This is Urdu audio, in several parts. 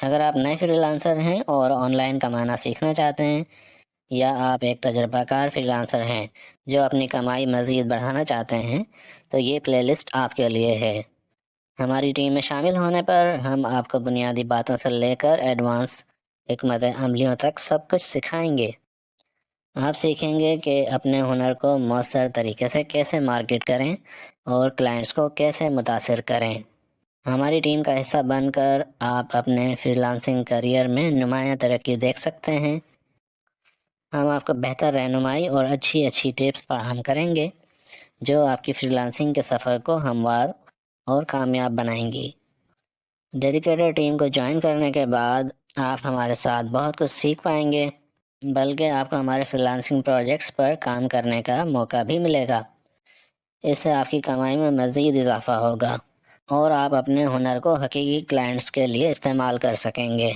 اگر آپ نئے فری لانسر ہیں اور آن لائن کمانا سیکھنا چاہتے ہیں، یا آپ ایک تجربہ کار فری لانسر ہیں جو اپنی کمائی مزید بڑھانا چاہتے ہیں، تو یہ پلے لسٹ آپ کے لیے ہے۔ ہماری ٹیم میں شامل ہونے پر ہم آپ کو بنیادی باتوں سے لے کر ایڈوانس حکمت عملیوں تک سب کچھ سکھائیں گے۔ آپ سیکھیں گے کہ اپنے ہنر کو مؤثر طریقے سے کیسے مارکیٹ کریں اور کلائنٹس کو کیسے متاثر کریں۔ ہماری ٹیم کا حصہ بن کر آپ اپنے فری لانسنگ کیریئر میں نمایاں ترقی دیکھ سکتے ہیں۔ ہم آپ کو بہتر رہنمائی اور اچھی ٹپس فراہم کریں گے جو آپ کی فری لانسنگ کے سفر کو ہموار اور کامیاب بنائیں گی۔ ڈیڈیکیٹڈ ٹیم کو جوائن کرنے کے بعد آپ ہمارے ساتھ بہت کچھ سیکھ پائیں گے، بلکہ آپ کو ہمارے فری لانسنگ پروجیکٹس پر کام کرنے کا موقع بھی ملے گا۔ اس سے آپ کی کمائی میں مزید اضافہ ہوگا اور آپ اپنے ہنر کو حقیقی کلائنٹس کے لیے استعمال کر سکیں گے۔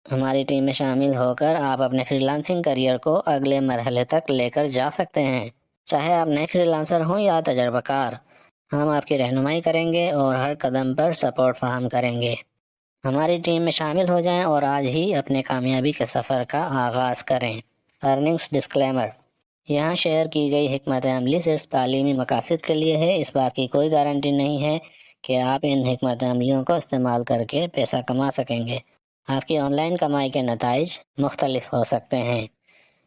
ہماری ٹیم میں شامل ہو کر آپ اپنے فری لانسنگ کیریئر کو اگلے مرحلے تک لے کر جا سکتے ہیں۔ چاہے آپ نئے فری لانسر ہوں یا تجربہ کار، ہم آپ کی رہنمائی کریں گے اور ہر قدم پر سپورٹ فراہم کریں گے۔ ہماری ٹیم میں شامل ہو جائیں اور آج ہی اپنے کامیابی کے سفر کا آغاز کریں۔ ارننگز ڈسکلیمر: یہاں شیئر کی گئی حکمت عملی صرف تعلیمی مقاصد کے لیے ہے۔ اس بات کی کوئی گارنٹی نہیں ہے کہ آپ ان حکمت عملیوں کو استعمال کر کے پیسہ کما سکیں گے۔ آپ کی آن لائن کمائی کے نتائج مختلف ہو سکتے ہیں۔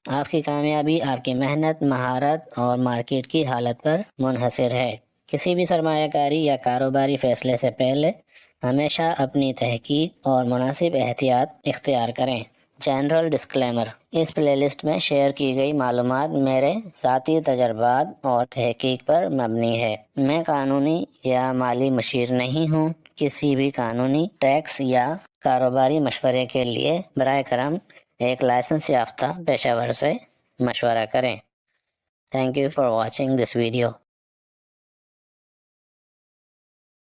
آپ کی کامیابی آپ کی محنت، مہارت اور مارکیٹ کی حالت پر منحصر ہے۔ کسی بھی سرمایہ کاری یا کاروباری فیصلے سے پہلے ہمیشہ اپنی تحقیق اور مناسب احتیاط اختیار کریں۔ جنرل ڈسکلیمر: اس پلے لسٹ میں شیئر کی گئی معلومات میرے ذاتی تجربات اور تحقیق پر مبنی ہے۔ میں قانونی یا مالی مشیر نہیں ہوں۔ کسی بھی قانونی، ٹیکس یا کاروباری مشورے کے لیے براہ کرم ایک لائسنس یافتہ پیشہ ور سے مشورہ کریں۔ Thank you for watching this video.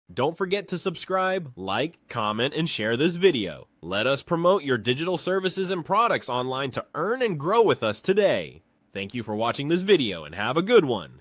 Don't forget to subscribe, like, comment, and share this video. Let us promote your digital services and products online to earn and grow with us today. Thank you for watching this video and have a good one.